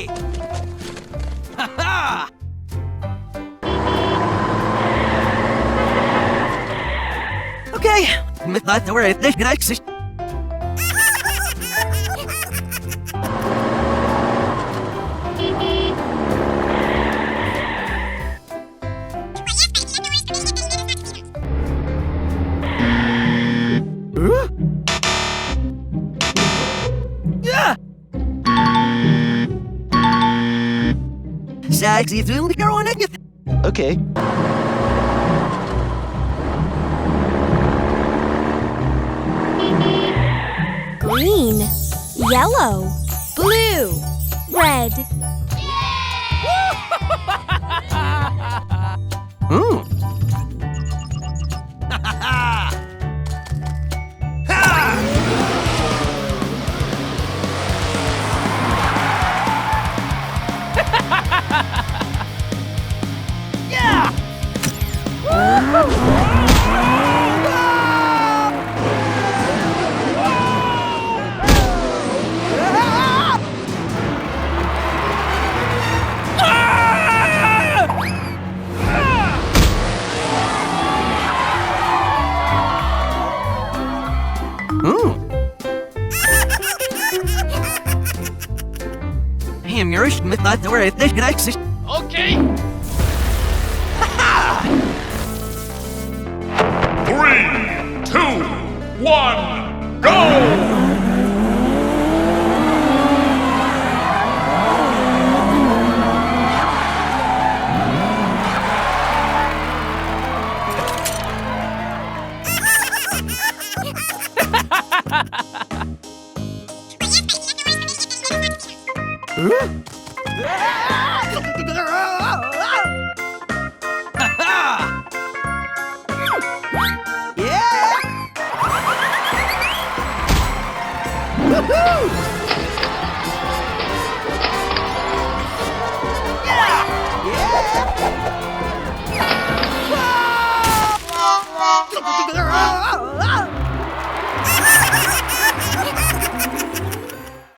Okay! Ha-ha! Okay, not to worry, this can exist. Sexy through the girl. Okay. Green, yellow, blue, red. Him, you're not to worry, this can exist. Okay. 3, 2, 1, go!